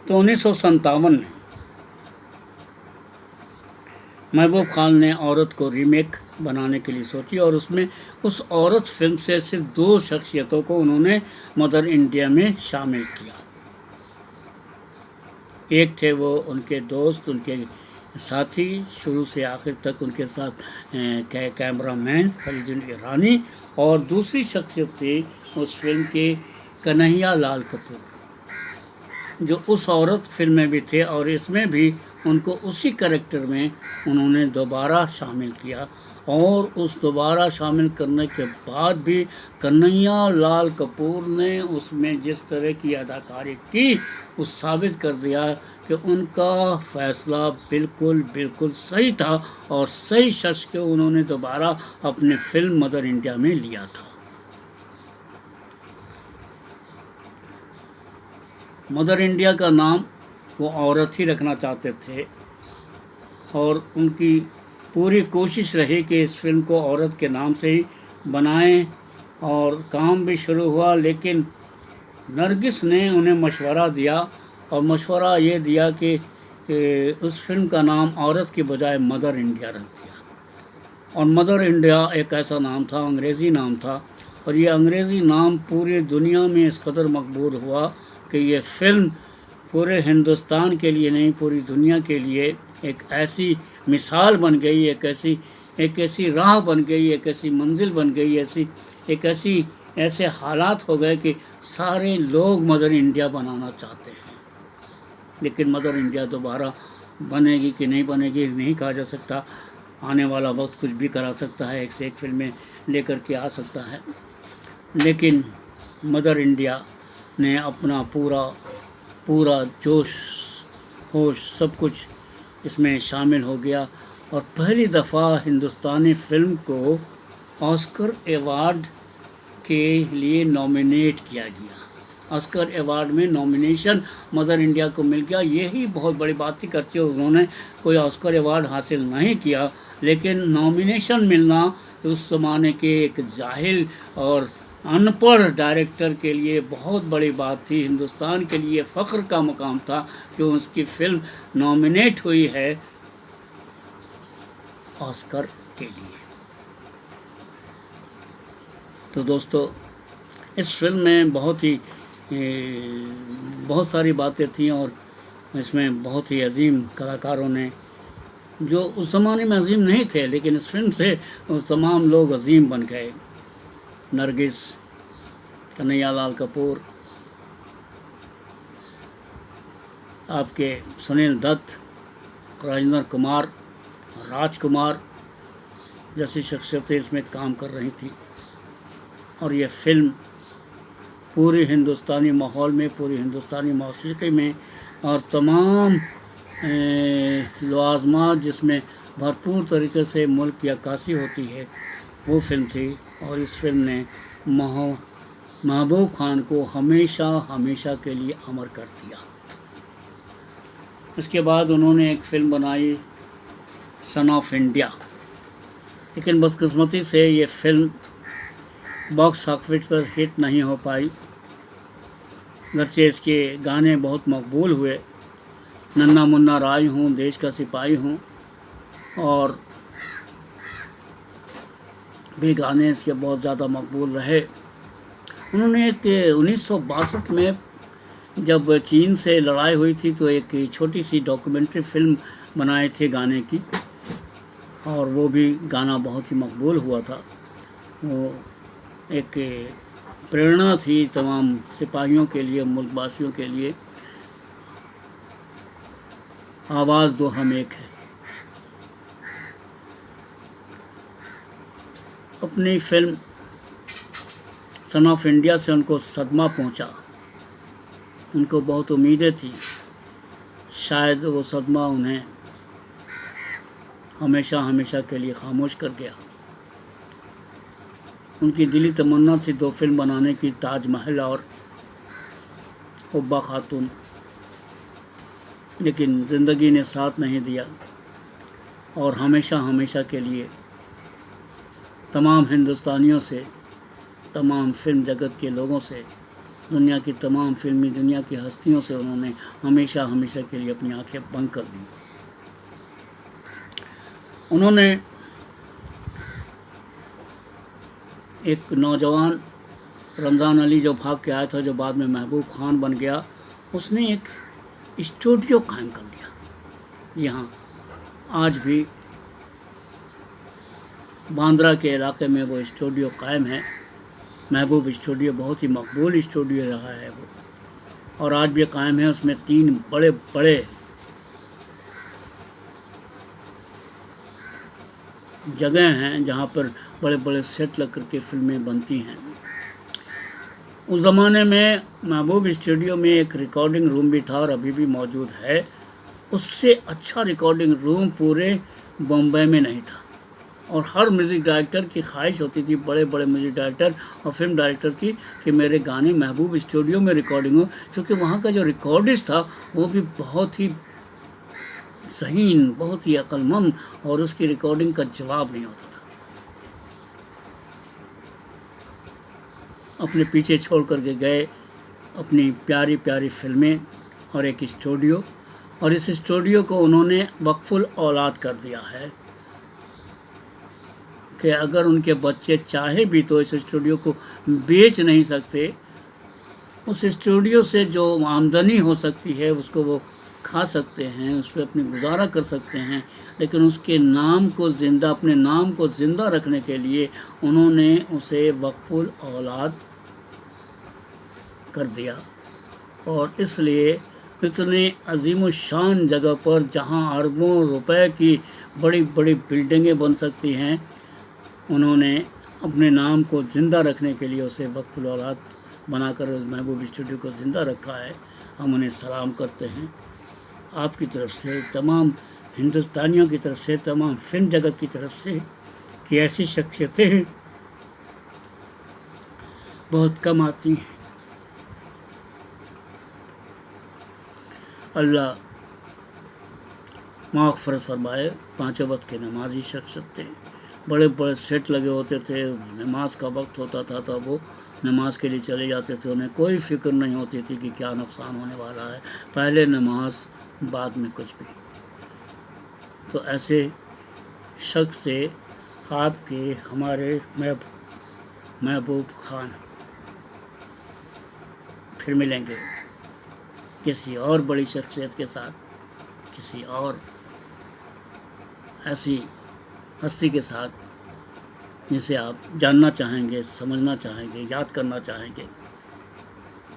तो 1957 में महबूब खान ने औरत को रीमेक बनाने के लिए सोची और उसमें उस औरत फिल्म से सिर्फ 2 शख्सियतों को उन्होंने मदर इंडिया में शामिल किया। एक थे वो उनके दोस्त, उनके साथी, शुरू से आखिर तक उनके साथ कैमरामैन फरीदुल ईरानी, और दूसरी शख्सियत थी उस फिल्म के कन्हैया लाल कपूर, जो उस औरत फिल्म में भी थे और इसमें भी उनको उसी कैरेक्टर में उन्होंने दोबारा शामिल किया। और उस दोबारा शामिल करने के बाद भी कन्हैया लाल कपूर ने उसमें जिस तरह की अदाकारी की, उस साबित कर दिया कि उनका फ़ैसला बिल्कुल बिल्कुल सही था और सही शख्स को उन्होंने दोबारा अपने फिल्म मदर इंडिया में लिया था। मदर इंडिया का नाम वो औरत ही रखना चाहते थे और उनकी पूरी कोशिश रही कि इस फिल्म को औरत के नाम से ही बनाएं, और काम भी शुरू हुआ। लेकिन नरगिस ने उन्हें मशवरा दिया और मशवरा ये दिया कि उस फिल्म का नाम औरत के बजाय मदर इंडिया रख दिया। और मदर इंडिया एक ऐसा नाम था, अंग्रेज़ी नाम था, और ये अंग्रेज़ी नाम पूरी दुनिया में इस कदर मकबूल हुआ कि ये फ़िल्म पूरे हिंदुस्तान के लिए नहीं, पूरी दुनिया के लिए एक ऐसी मिसाल बन गई, एक ऐसी राह बन गई, एक ऐसी मंजिल बन गई, ऐसे हालात हो गए कि सारे लोग मदर इंडिया बनाना चाहते हैं। लेकिन मदर इंडिया दोबारा बनेगी कि नहीं बनेगी नहीं कहा जा सकता। आने वाला वक्त कुछ भी करा सकता है, एक से एक फिल्में लेकर के आ सकता है। लेकिन मदर इंडिया ने अपना पूरा जोश होश सब कुछ इसमें शामिल हो गया और पहली दफ़ा हिंदुस्तानी फिल्म को ऑस्कर अवार्ड के लिए नॉमिनेट किया गया। ऑस्कर अवार्ड में नॉमिनेशन मदर इंडिया को मिल गया। यही बहुत बड़ी बात थी, करते उन्होंने कोई ऑस्कर अवार्ड हासिल नहीं किया, लेकिन नॉमिनेशन मिलना उस ज़माने के एक जाहिल और अनपढ़ डायरेक्टर के लिए बहुत बड़ी बात थी। हिंदुस्तान के लिए फ़ख्र का मुकाम था कि उसकी फ़िल्म नॉमिनेट हुई है ऑस्कर के लिए। तो दोस्तों, इस फिल्म में बहुत सारी बातें थीं और इसमें बहुत ही अजीम कलाकारों ने, जो उस ज़माने में अजीम नहीं थे, लेकिन इस फिल्म से उस तमाम लोग अजीम बन गए। नरगिस, कन्हैया लाल कपूर, आपके सुनील दत्त, राजेंद्र कुमार, राजकुमार जैसी शख्सियतें इसमें काम कर रही थी। और ये फिल्म पूरी हिंदुस्तानी माहौल में, पूरी हिंदुस्तानी मौसीकी में और तमाम लवाज़मात जिसमें भरपूर तरीके से मुल्क की अक्कासी होती है, वो फिल्म थी। और इस फिल्म ने महबूब खान को हमेशा हमेशा के लिए अमर कर दिया। उसके बाद उन्होंने एक फ़िल्म बनाई सन ऑफ इंडिया, लेकिन बदकिस्मती से ये फ़िल्म बॉक्स ऑफिस पर हिट नहीं हो पाई। गरचे इसके गाने बहुत मकबूल हुए, नन्ना मुन्ना राय हूँ, देश का सिपाही हूँ, और भी गाने इसके बहुत ज़्यादा मकबूल रहे। उन्होंने एक 1962 में जब चीन से लड़ाई हुई थी तो एक छोटी सी डॉक्यूमेंट्री फिल्म बनाए थे गाने की, और वो भी गाना बहुत ही मकबूल हुआ था। वो एक प्रेरणा थी तमाम सिपाहियों के लिए, मुल्कवासियों के लिए, आवाज़ दो हम एक है। अपनी फिल्म सन ऑफ इंडिया से उनको सदमा पहुंचा, उनको बहुत उम्मीदें थी, शायद वो सदमा उन्हें हमेशा हमेशा के लिए खामोश कर गया। उनकी दिली तमन्ना थी 2 फिल्म बनाने की, ताजमहल और हुब्बा खातून, लेकिन ज़िंदगी ने साथ नहीं दिया और हमेशा हमेशा के लिए तमाम हिंदुस्तानियों से, तमाम फिल्म जगत के लोगों से दुनिया की तमाम फिल्मी दुनिया की हस्तियों से उन्होंने हमेशा हमेशा के लिए अपनी आंखें बंद कर दी। उन्होंने एक नौजवान रमज़ान अली जो भाग के आया था, जो बाद में महबूब खान बन गया, उसने एक स्टूडियो कायम कर दिया। जी हाँ, आज भी बांद्रा के इलाके में वो स्टूडियो कायम है। महबूब स्टूडियो बहुत ही मकबूल स्टूडियो रहा है वो, और आज भी कायम है। उसमें 3 बड़े बड़े जगह हैं जहाँ पर बड़े बड़े सेट लग करके फिल्में बनती हैं। उस ज़माने में महबूब स्टूडियो में एक रिकॉर्डिंग रूम भी था और अभी भी मौजूद है। उससे अच्छा रिकॉर्डिंग रूम पूरे बम्बई में नहीं था, और हर म्यूज़िक डायरेक्टर की ख्वाहिश होती थी, बड़े बड़े म्यूज़िक डायरेक्टर और फिल्म डायरेक्टर की, कि मेरे गाने महबूब स्टूडियो में रिकॉर्डिंग हो, क्योंकि वहाँ का जो रिकॉर्डिस्ट था वो भी बहुत ही ज़हीन, बहुत ही अक्लमंद, और उसकी रिकॉर्डिंग का जवाब नहीं होता था। अपने पीछे छोड़ करके गए अपनी प्यारी प्यारी फिल्में और एक स्टूडियो, और इस स्टूडियो को उन्होंने वक्फुल औलाद कर दिया है कि अगर उनके बच्चे चाहे भी तो इस स्टूडियो को बेच नहीं सकते। उस स्टूडियो से जो आमदनी हो सकती है उसको वो खा सकते हैं, उस पर अपनी गुजारा कर सकते हैं, लेकिन उसके नाम को ज़िंदा, अपने नाम को ज़िंदा रखने के लिए उन्होंने उसे वक्फुल औलाद कर दिया। और इसलिए इतने अजीमुशान जगह पर जहां अरबों रुपए की बड़ी बड़ी बिल्डिंगें बन सकती हैं, उन्होंने अपने नाम को ज़िंदा रखने के लिए उसे वक्फुल औलाद बनाकर उस महबूब स्टूडियो को ज़िंदा रखा है। हम उन्हें सलाम करते हैं आपकी तरफ से, तमाम हिंदुस्तानियों की तरफ से, तमाम फिल्म जगत की तरफ से, कि ऐसी शख्सियतें बहुत कम आती हैं। अल्लाह माग़फ़िरत फरमाए। 5 वक्त के नमाजी शख्सियत थे, बड़े बड़े सेट लगे होते थे, नमाज का वक्त होता था तो वो नमाज के लिए चले जाते थे, उन्हें कोई फ़िक्र नहीं होती थी कि क्या नुकसान होने वाला है, पहले नमाज बाद में कुछ भी। तो ऐसे शख्स थे आपके हमारे महबूब खान। फिर मिलेंगे किसी और बड़ी शख्सियत के साथ, किसी और ऐसी हस्ती के साथ जिसे आप जानना चाहेंगे, समझना चाहेंगे, याद करना चाहेंगे।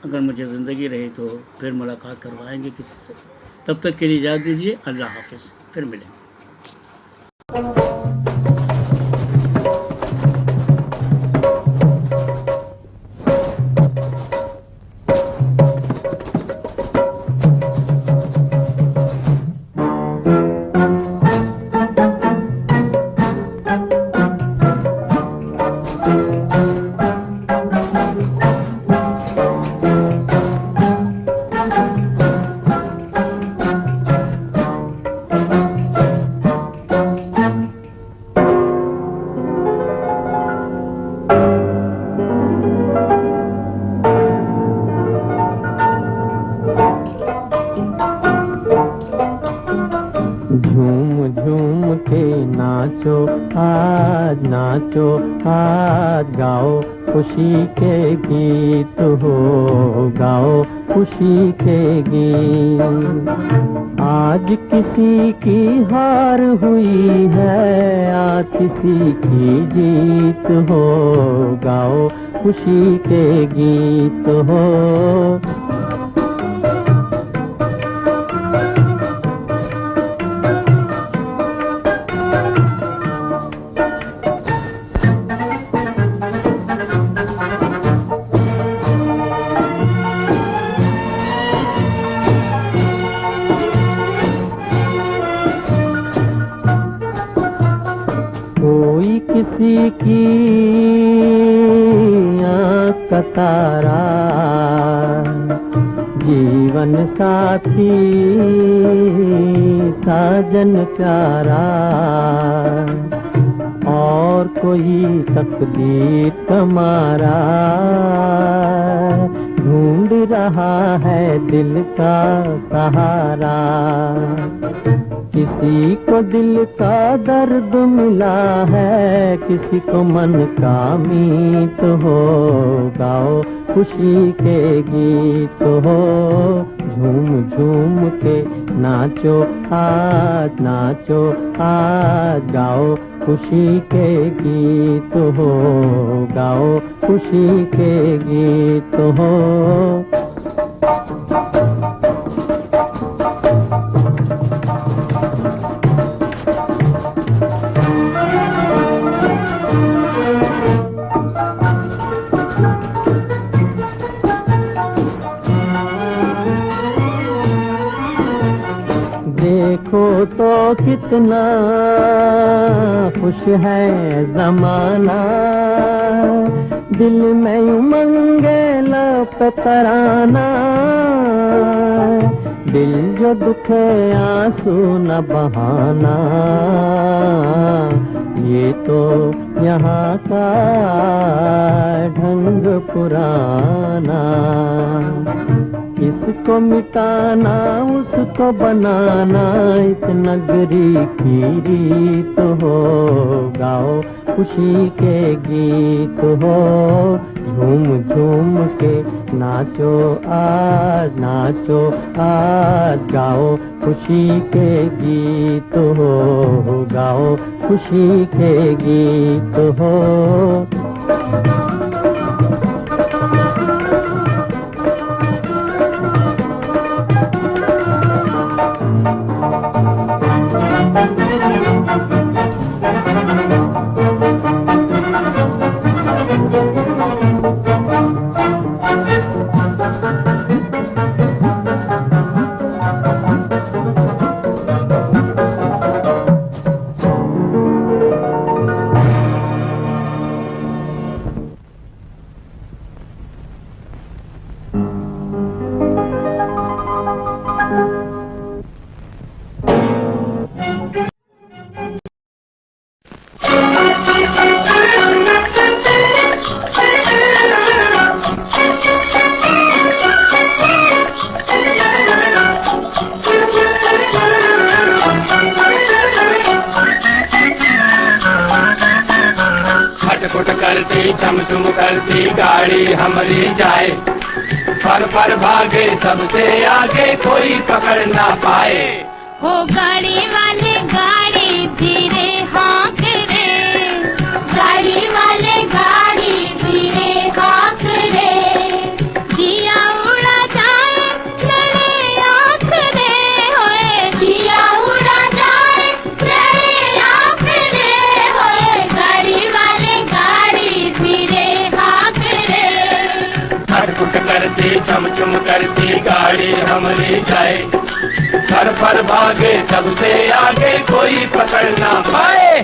अगर मुझे ज़िंदगी रही तो फिर मुलाकात करवाएंगे किसी से। तब तक के लिए इजाज़त दीजिए। अल्लाह हाफ़िज़। फिर मिलेंगे। नाचो आज गाओ खुशी के गीत हो, गाओ खुशी के गीत। आज किसी की हार हुई है, आज किसी की जीत हो, गाओ खुशी के गीत हो। कोई किसी की आँख का तारा, जीवन साथी साजन प्यारा, और कोई तकदीर कमारा। रहा है दिल का सहारा। किसी को दिल का दर्द मिला है, किसी को मन का मीत हो। गाओ खुशी के गीत हो, झूम झूम के नाचो आज, नाचो आज। गाओ खुशी के गीत हो, गाओ खुशी के गीत हो। देखो तो कितना खुश है जमाना, दिल में उमंगे लब तराना। दिल जो दुखे आंसू न बहाना, ये तो यहाँ का ढंग पुराना। इसको मिटाना उसको बनाना, इस नगरी की रीत हो। गाओ खुशी के गीत हो, झूम झूम के नाचो आज, नाचो आज। गाओ खुशी के गीत हो, गाओ खुशी के गीत हो। करती झम झुम करती गाड़ी हमारी जाए, फर फर भागे सबसे आगे कोई पकड़ ना पाए। हो गाड़ी वाले गाड़ी धीरे हाँक रे, गाड़ी वाले गाड़ी धीरे हाँक रे। दिया उड़ा जाए लड़े आँख रे, होए दिया उड़ा जाए लड़े आँख रे, होए गाड़ी वाले गाड़ी धीरे हाँक रे। फटफुट करती झम झुम करती गाड़ी हमारी जाए, फर फर भागे सबसे आगे कोई पकड़ ना पाए।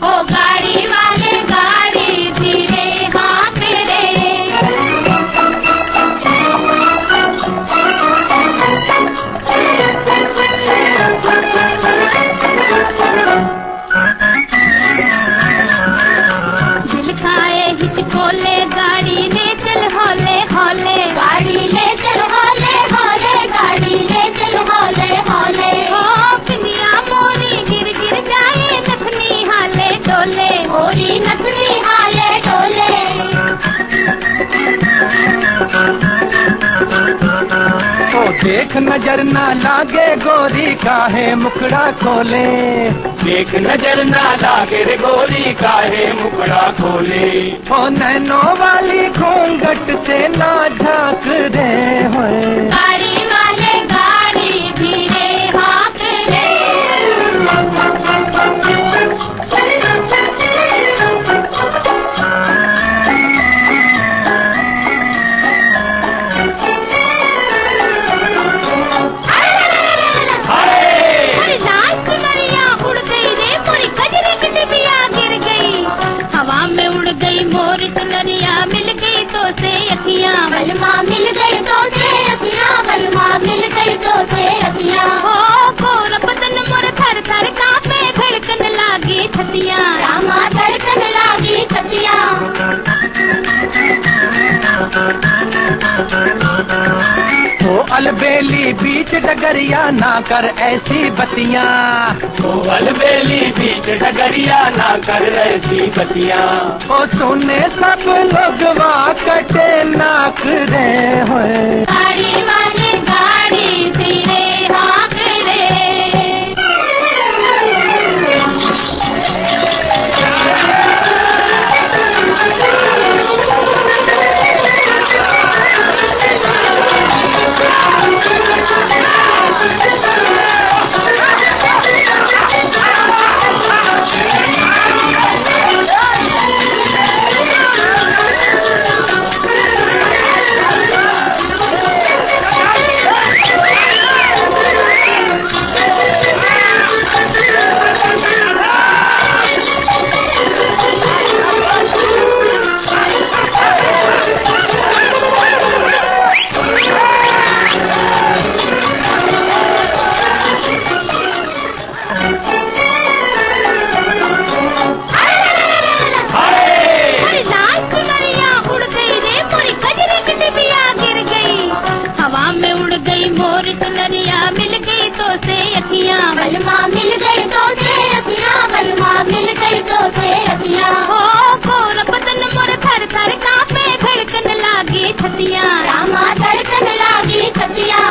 हो गाड़ी वाले गाड़ी धीरे हाँक रे। दिल खाए हिचकोले गाड़ी ले चल हौले हौले, गाड़ी ले चल हौले हौले, गाड़ी ले चल हौले हौले। हो पिंडिया मोरी गिर गिर जाए नथनी हाले डोले, मोरी नथनी हाले डोले। तो देख नजर ना लागे गोरी काहे मुखड़ा खोले, देख नजर ना लागे रे गोरी काहे मुखड़ा खोले। ओ नैनो वाली घूंघट से ना झांक रे, होए गाड़ी वाले गाड़ी धीरे हाँक रे। मोरी लाल चुनरिया उड़ गई रे, मोरी गजरे की डिबिया गिर गई। हवा में उड़ गई मोरी चुनरिया, मिल गई तो से अखियां, बलमा मिल गई तो से अखियां, बलमा मिल गई तो से अखियां। हो गोर बदन मोर थर थर कांपे, धड़कन लागी छतियां, रामा धड़कन लागी छतियां। अलबेली बीच डगरिया ना कर ऐसी बतियां, ओ अलबेली बीच डगरिया ना कर ऐसी बतियां। ओ सुने सब लोग वहाँ कटे नाक रे होए, गाड़ी वाले गाड़ी तेरे हाँक रे। बलमा मिल गई तो से अखियां, बलमा मिल गई तो से अखियां। हो गोर बदन मोर थर थर कांपे, धड़कन लागी छतियां, रामा धड़कन लागी छतियां।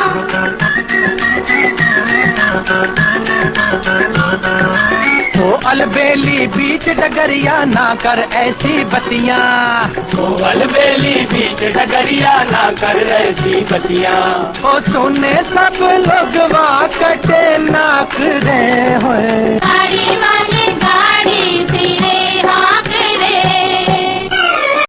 ओ अलबेली बीच डगरिया ना कर ऐसी बतियां, ओ अलबेली बीच डगरिया ना कर ऐसी बतियां। ओ सुने सब लोग वहाँ कटे नाक रे होए, गाड़ी वाले